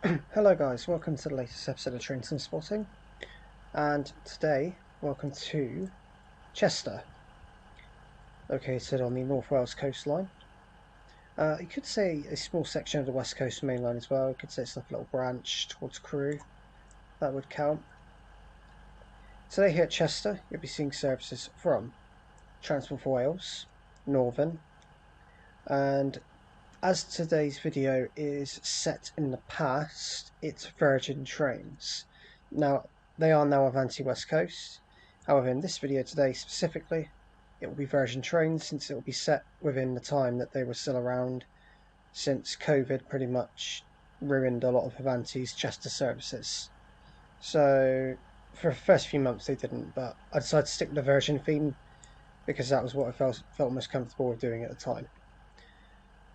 Hello guys, welcome to the latest episode of Terminating Spotting, and today welcome to Chester, located on the North Wales coastline. You could say a small section of the West Coast mainline as well. You could say it's like a little branch towards Crewe, that would count. Today here at Chester you'll be seeing services from Transport for Wales, Northern, and as today's video is set in the past, it's Virgin Trains. Now, they are now Avanti West Coast. However, in this video today specifically, it will be Virgin Trains since it will be set within the time that they were still around, since COVID pretty much ruined a lot of Avanti's Chester services. So, for the first few months they didn't, but I decided to stick with the Virgin theme because that was what I felt most comfortable with doing at the time.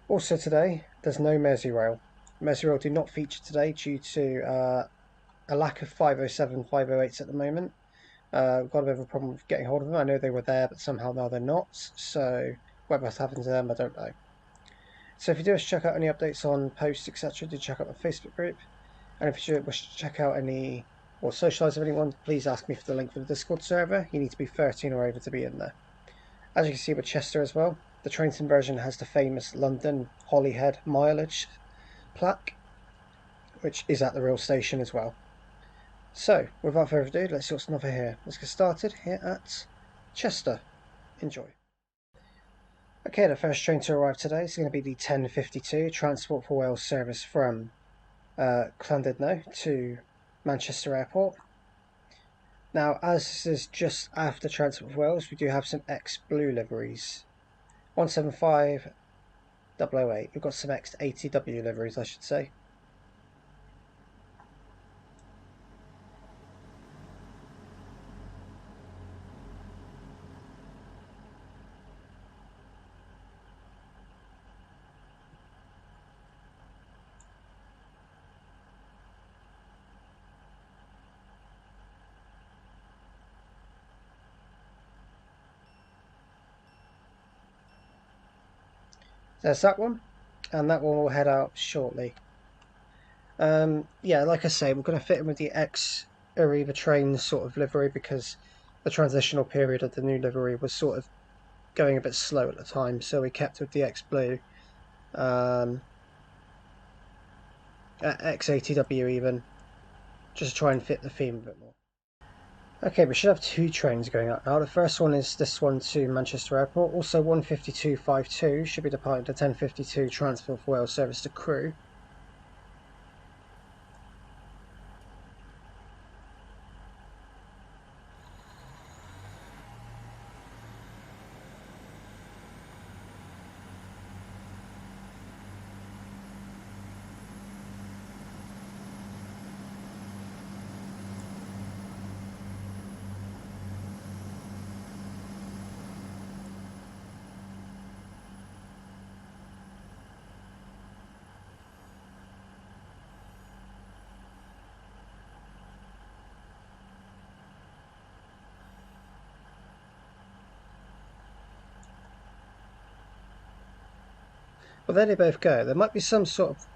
Also today, there's no Merseyrail. Merseyrail do not feature today due to a lack of 507, 508s at the moment. We've got a bit of a problem with getting hold of them. I know they were there, but somehow now they're not. So whatever's happened to them, I don't know. So if you do wish to check out any updates on posts, etc., do check out my Facebook group. And if you wish to check out any or socialise with anyone, please ask me for the link for the Discord server. You need to be 13 or over to be in there. As you can see with Chester as well, the Terminating version has the famous London Hollyhead mileage plaque, which is at the rail station as well. So, without further ado, let's see what's on offer here. Let's get started here at Chester. Enjoy. Okay, the first train to arrive today is going to be the 10:52 Transport for Wales service from Llandudno to Manchester Airport. Now, as this is just after Transport for Wales, we do have some X-Blue liveries. 175008. We've got some X80W liveries, I should say. There's that one, and that one will head out shortly. Yeah, like I say, we're going to fit in with the ex-Arriva train sort of livery because the transitional period of the new livery was sort of going a bit slow at the time, so we kept with the X-Blue, X80W even, just to try and fit the theme a bit more. Okay, we should have two trains going out now. The first one is this one to Manchester Airport. Also 15252 should be departing the 10:52 Transport for Wales service to Crewe. Well, there they both go. There might be some sort of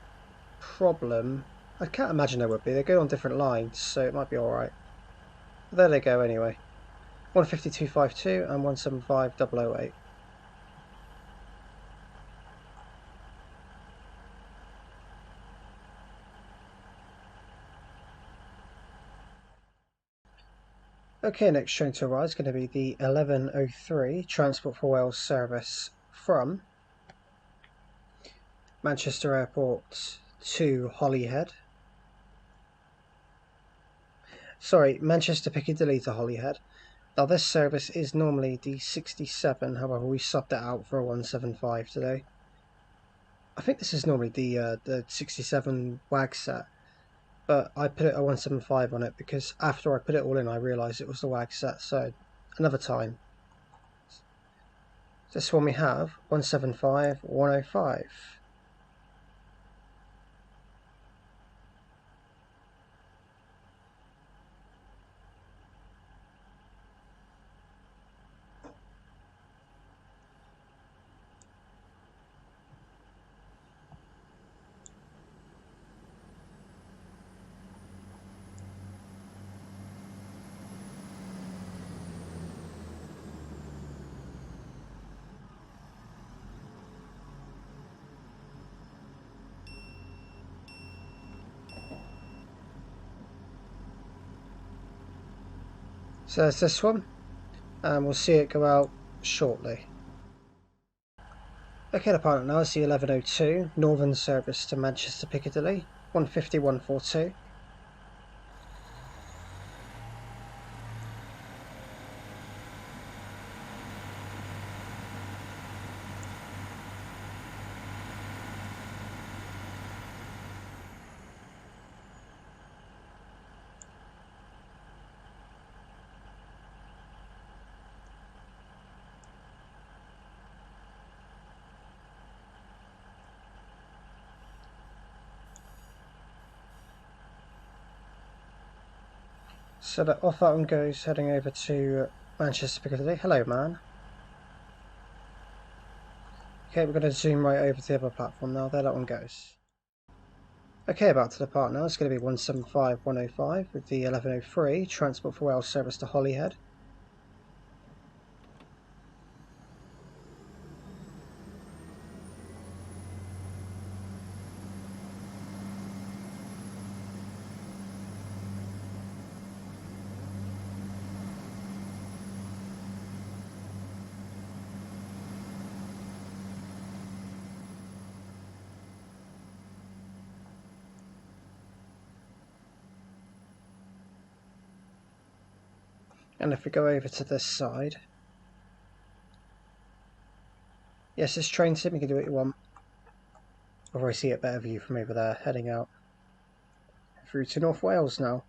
problem. I can't imagine there would be. They go on different lines, so it might be alright. There they go anyway. 15252 and 175008. Okay, next train to arrive is going to be the 11:03 Transport for Wales service from Manchester Airport to Hollyhead. Sorry, Manchester Piccadilly to Hollyhead. Now this service is normally the 67, however we subbed it out for a 175 today. I think this is normally the 67 WAG set, but I put it a 175 on it because after I put it all in I realised it was the WAG set, so another time. This one we have 175 105. So there's this one, and we'll see it go out shortly. Okay, the pilot now is the 1102 Northern service to Manchester Piccadilly, 150-142. So that off that one goes, heading over to Manchester Piccadilly. Hello, man. Okay, we're going to zoom right over to the other platform now. There that one goes. Okay, about to depart now. It's going to be 175-105 with the 1103 Transport for Wales service to Hollyhead. And if we go over to this side, yes, this train sim, you can do what you want. I've already see a better view from over there, heading out through to North Wales now.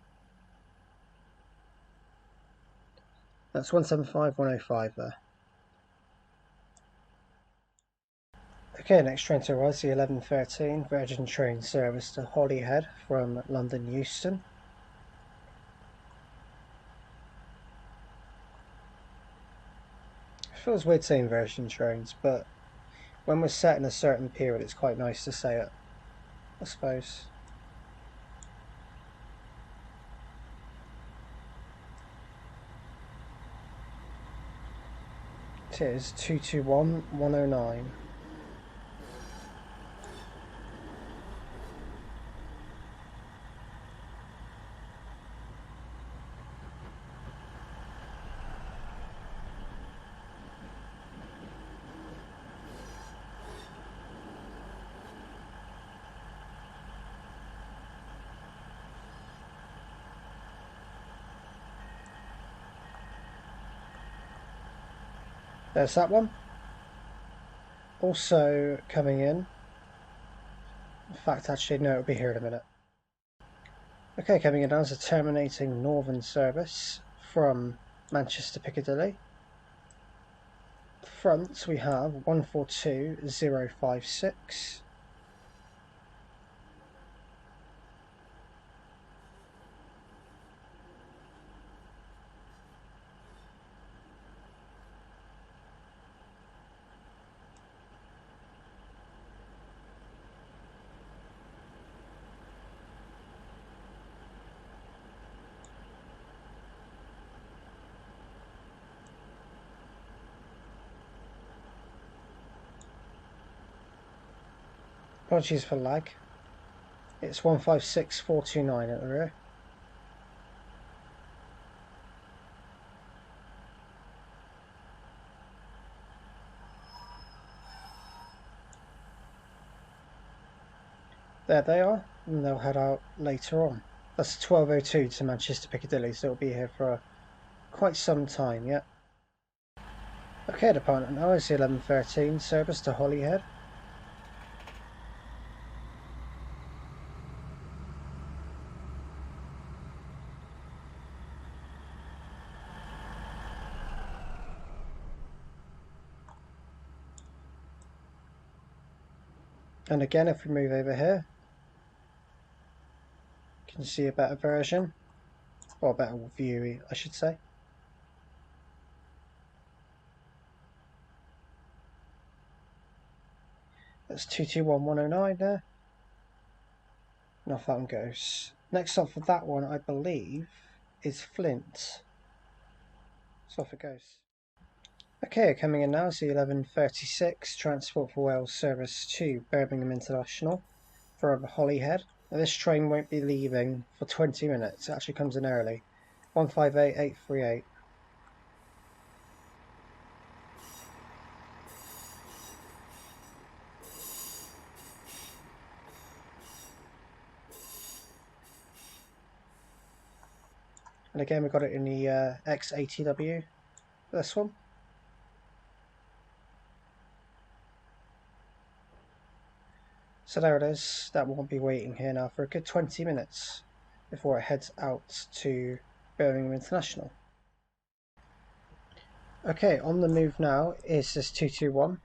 That's 175-105 there. Okay, next train to arrive is the 1113 Virgin train service to Hollyhead from London Euston. It feels weird saying Virgin trains, but when we're set in a certain period, it's quite nice to say it, I suppose. It is 221-109. There's that one. Also coming in fact, actually, no, it'll be here in a minute. Okay, coming in now is a Terminating Northern service from Manchester Piccadilly. Front we have 142056. Apologies for lag. It's 156429 at the rear. There they are, and they'll head out later on. That's 1202 to Manchester Piccadilly, so it'll be here for quite some time yet. Okay, departure now is the 1113 service to Hollyhead. And again, if we move over here, you can see a better version, or a better view, I should say. That's 221109 there. And off that one goes. Next up for that one, I believe, is Flint. So off it goes. Okay, coming in now is the 1136 Transport for Wales service to Birmingham International from Hollyhead. Now, this train won't be leaving for 20 minutes. It actually comes in early. 158838. And again, we got it in the X80W, this one. So there it is. That will be waiting here now for a good 20 minutes before it heads out to Birmingham International. Okay, on the move now is this 221.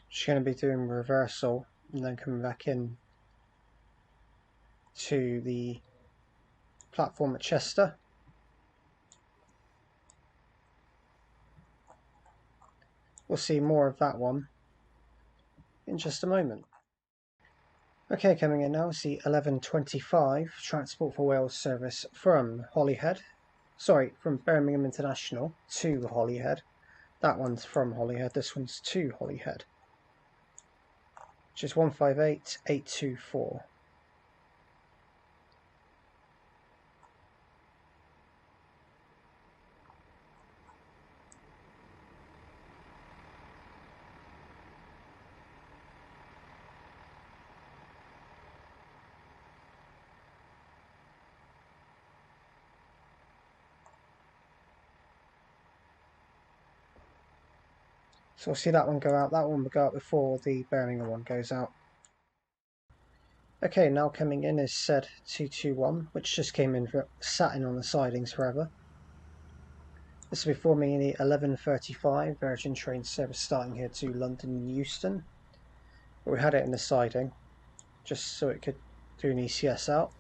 She's going to be doing reversal and then coming back in to the platform at Chester. We'll see more of that one in just a moment. Okay, coming in now is the 11:25 Transport for Wales service from Hollyhead. Sorry, from Birmingham International to Hollyhead. That one's from Hollyhead, this one's to Hollyhead. Which is 158824. So we'll see that one go out. That one will go out before the Birmingham one goes out. Okay, now coming in is said 221, which just came in, sat in on the sidings forever. This will be forming the 11:35 Virgin train service starting here to London and Euston. But we had it in the siding, just so it could do an ECS out.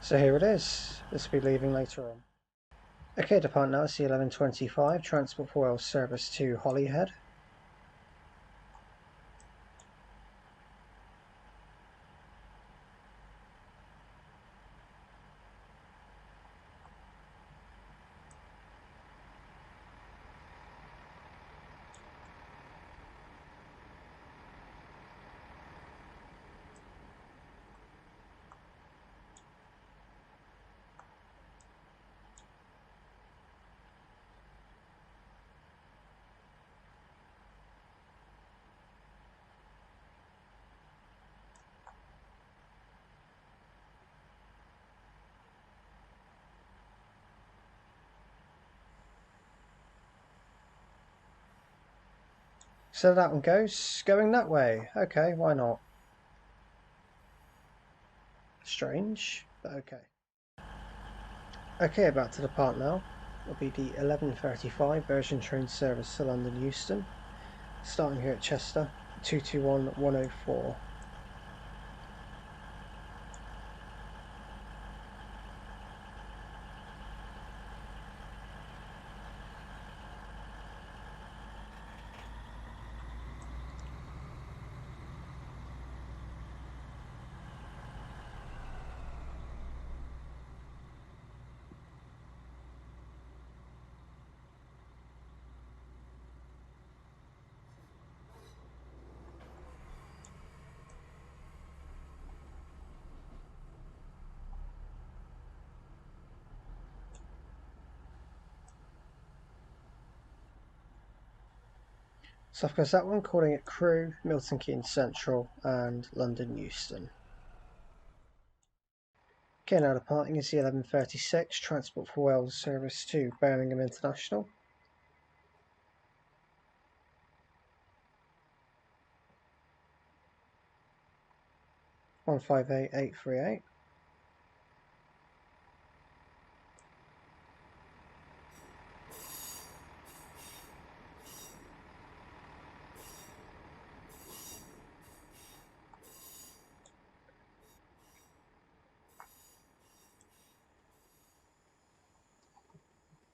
So here it is. This will be leaving later on. Okay, depart now. It's the 11:25 Transport for Wales service to Hollyhead. So that one goes, going that way. Okay, why not? Strange, but okay. Okay, about to depart now. It'll be the 11:35 Virgin train service to London Euston, starting here at Chester, 221104. So of course that one, calling it Crewe, Milton Keynes Central and London Euston. Okay, now departing is the 11:36 Transport for Wales service to Birmingham International. (158,838).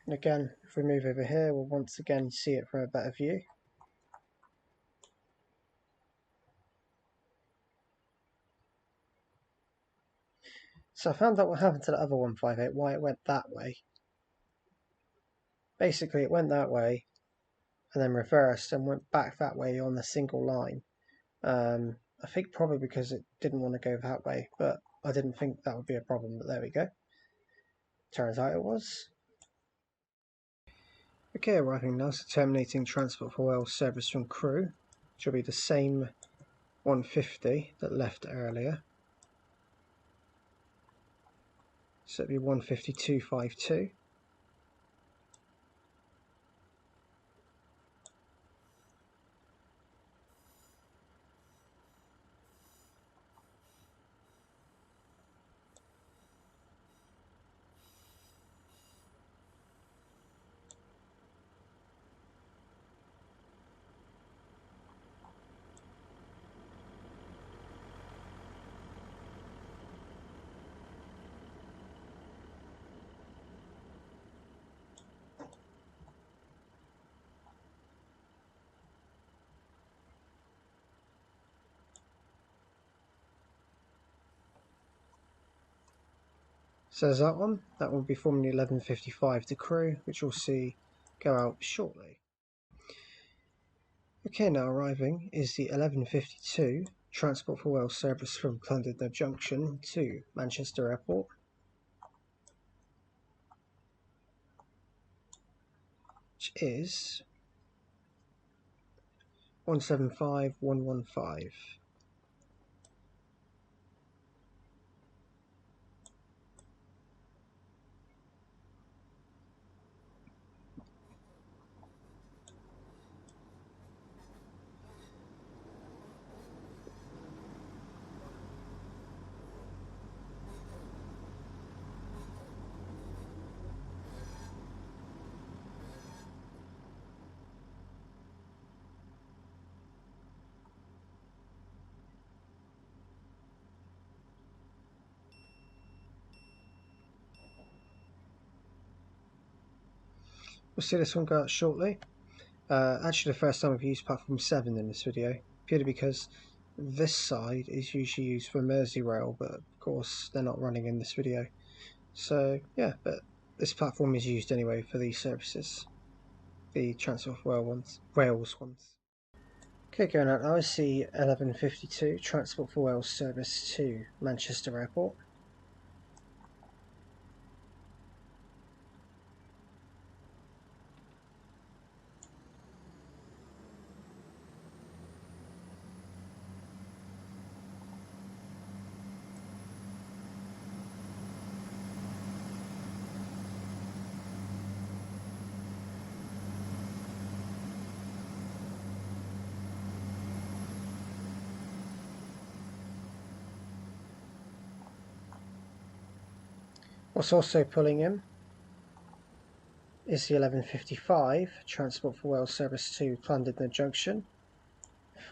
And again, if we move over here, we'll once again see it from a better view. So I found out what happened to the other 158, why it went that way. Basically, it went that way and then reversed and went back that way on a single line. I think probably because it didn't want to go that way, but I didn't think that would be a problem, but there we go. Turns out it was. Okay, arriving now, so terminating transport for Wales service from crew, which will be the same 150 that left earlier. So it'll be 152.52. So there's that one. That will be forming the 1155 to crew, which we'll see go out shortly. Okay, now arriving is the 1152 Transport for Wales service from Llandudno Junction to Manchester Airport. Which is 175115. We'll see this one go out shortly. Actually, the first time I've used platform 7 in this video, purely because this side is usually used for Merseyrail, but of course they're not running in this video. So yeah, but this platform is used anyway for these services, the Transport for Wales ones. Okay, going out now is the 1152 Transport for Wales service to Manchester Airport. What's also pulling in is the 1155 Transport for Wales service to Llandudno Junction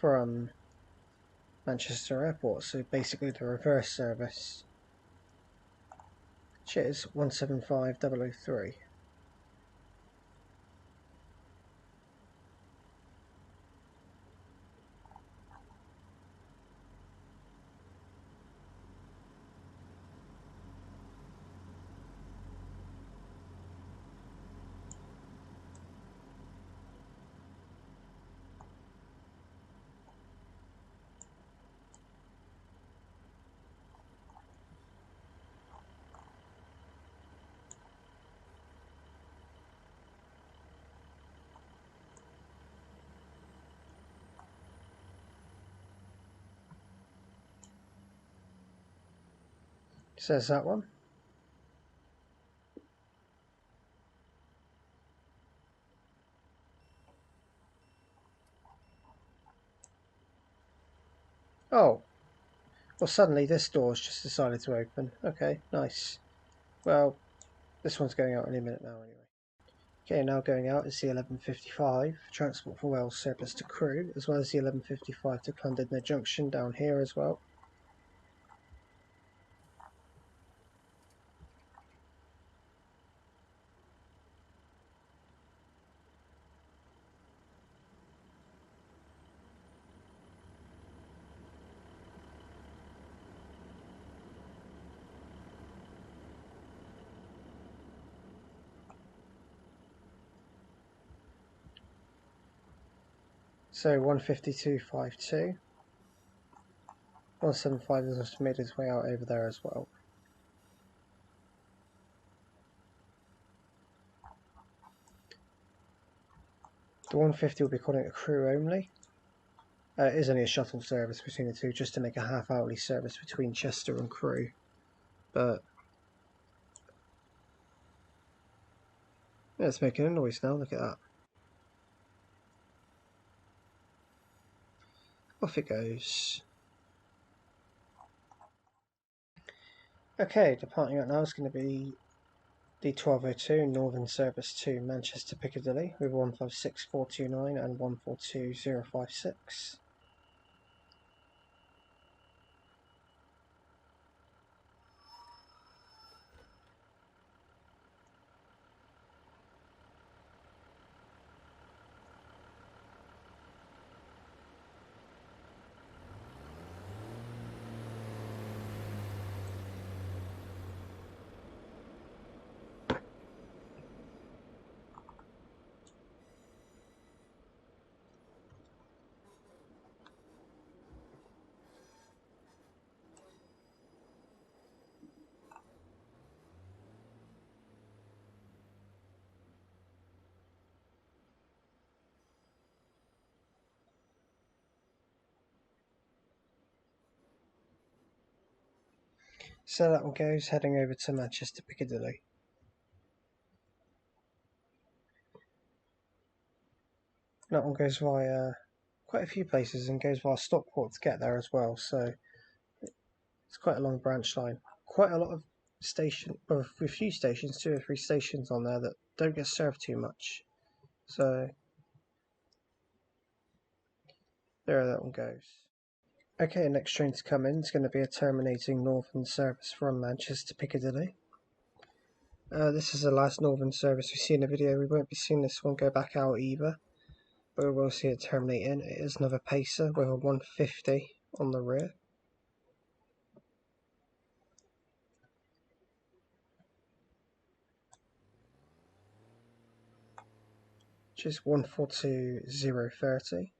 from Manchester Airport, so basically the reverse service, which is 175003. Says that one. Oh, well suddenly this door's just decided to open. Okay, nice. Well, this one's going out any minute now anyway. Okay, now going out is the 1155 Transport for Wales service to crew, as well as the 1155 to Llandudno Junction down here as well. So 152.52. 175 has just made its way out over there as well. The 150 will be calling it crew only. It is only a shuttle service between the two, just to make a half-hourly service between Chester and Crewe. But yeah, it's making a noise now, look at that. Off it goes. Okay, departing out now is going to be the 1202 Northern Service to Manchester Piccadilly with 156429 and 142056. So that one goes heading over to Manchester Piccadilly. That one goes via quite a few places and goes via Stockport to get there as well, so it's quite a long branch line. Quite a lot of a few stations, 2 or 3 stations on there that don't get served too much. So there that one goes. Okay, next train to come in is going to be a terminating Northern service from Manchester to Piccadilly. This is the last Northern service we see in the video. We won't be seeing this one go back out either, but we will see it terminating. It is another pacer with a 150 on the rear. Which is 142030.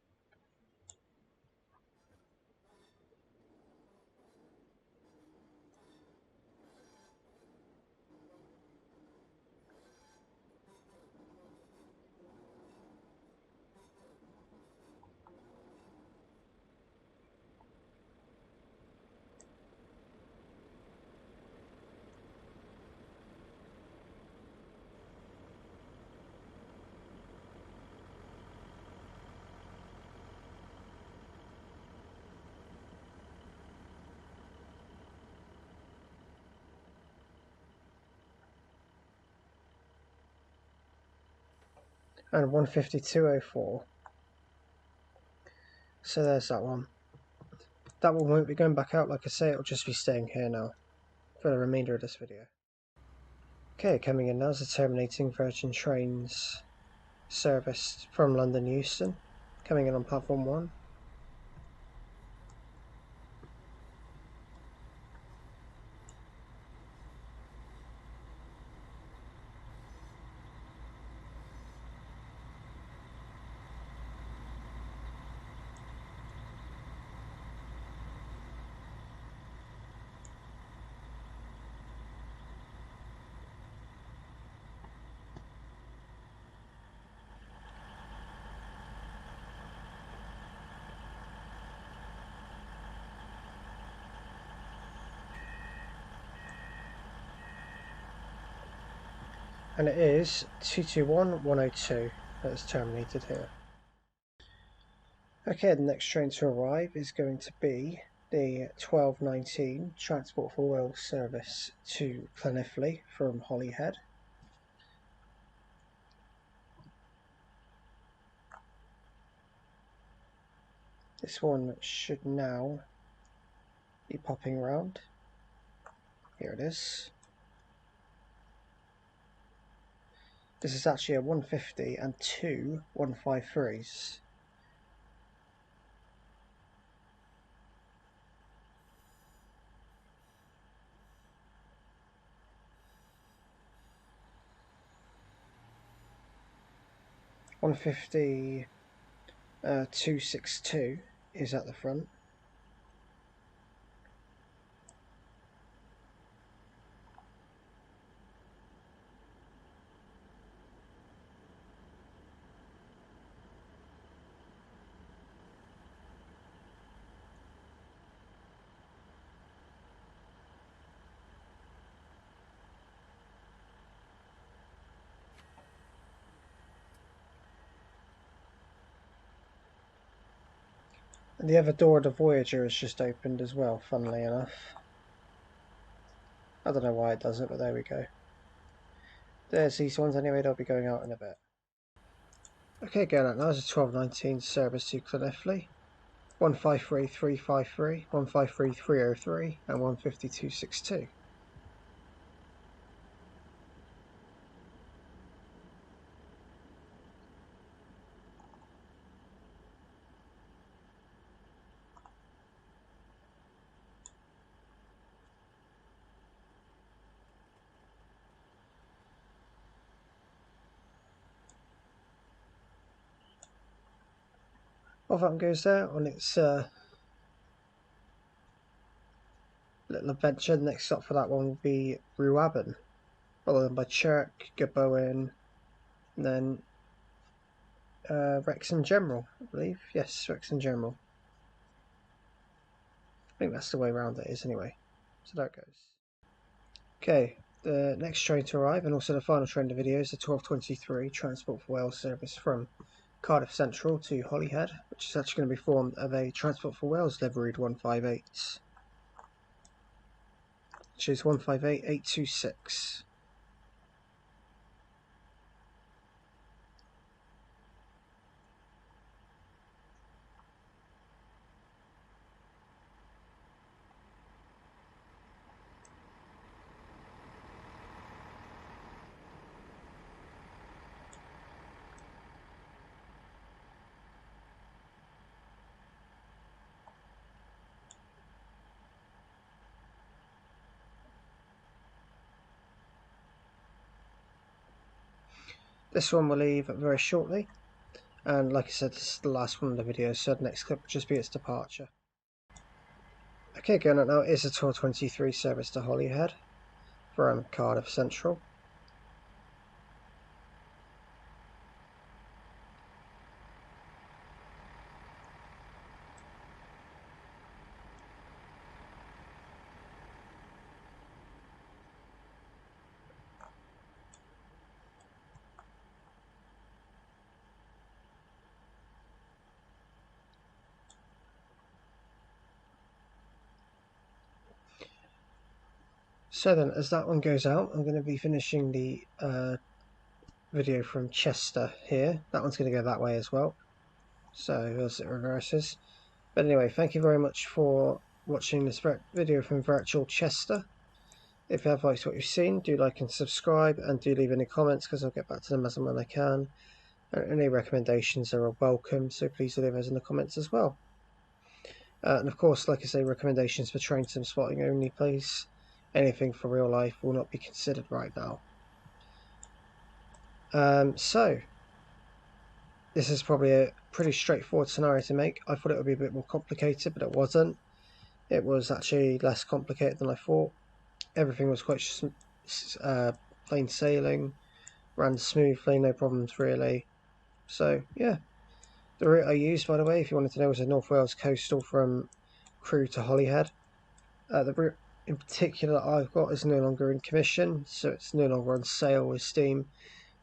And 15204. So there's that one. That one won't be going back out, like I say, it'll just be staying here now for the remainder of this video. Okay, coming in now is the terminating Virgin Trains service from London Euston, coming in on platform 1. And it is 221102 that is terminated here. Okay, the next train to arrive is going to be the 1219 Transport for Wales service to Llanelli from Hollyhead. This one should now be popping round. Here it is. This is actually a 150 and 2 153s. 262 is at the front. And the other door of the Voyager has just opened as well, funnily enough. I don't know why it does it, but there we go. There's these ones anyway, they'll be going out in a bit. Okay, going out now is a 1219 service to Cardiff, 153353, 153303 and 15262. Off that goes there on its little adventure. The next stop for that one will be Ruaben, followed by Chirk, Gabowen, and then Wrexham General, I believe. Yes, Wrexham General. I think that's the way around it is anyway. So there it goes. Okay, the next train to arrive, and also the final train of the video, is the 1223 Transport for Wales service from Cardiff Central to Hollyhead, which is actually going to be formed of a Transport for Wales liveried 158, which is 158826. This one will leave very shortly, and like I said, this is the last one of the video, so the next clip will just be its departure. Okay, going out now is a 1223 service to Hollyhead from Cardiff Central. So then, as that one goes out, I'm going to be finishing the video from Chester here. That one's going to go that way as well, so as it reverses. But anyway, thank you very much for watching this video from virtual Chester. If you have liked what you've seen, do like and subscribe, and do leave any comments because I'll get back to them as and when I can. And any recommendations are welcome, so please leave those in the comments as well. And of course, like I say, recommendations for train sim spotting only, please. Anything for real life will not be considered right now. So, this is probably a pretty straightforward scenario to make. I thought it would be a bit more complicated, but it wasn't. It was actually less complicated than I thought. Everything was quite plain sailing, ran smoothly, no problems really. So, yeah. The route I used, by the way, if you wanted to know, was a North Wales coastal from Crewe to Hollyhead. The route in particular that I've got is no longer in commission, so it's no longer on sale with Steam.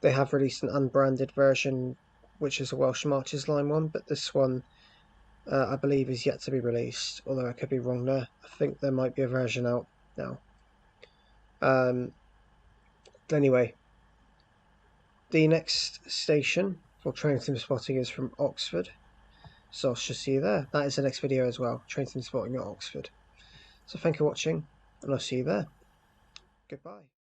They have released an unbranded version, which is a Welsh Marches Line one, but this one, I believe, is yet to be released, although I could be wrong there. I think there might be a version out now. Anyway, the next station for train sim spotting is from Oxford, so I shall see you there. That is the next video as well, train sim spotting at Oxford. So thank you for watching, and I'll see you there. Goodbye.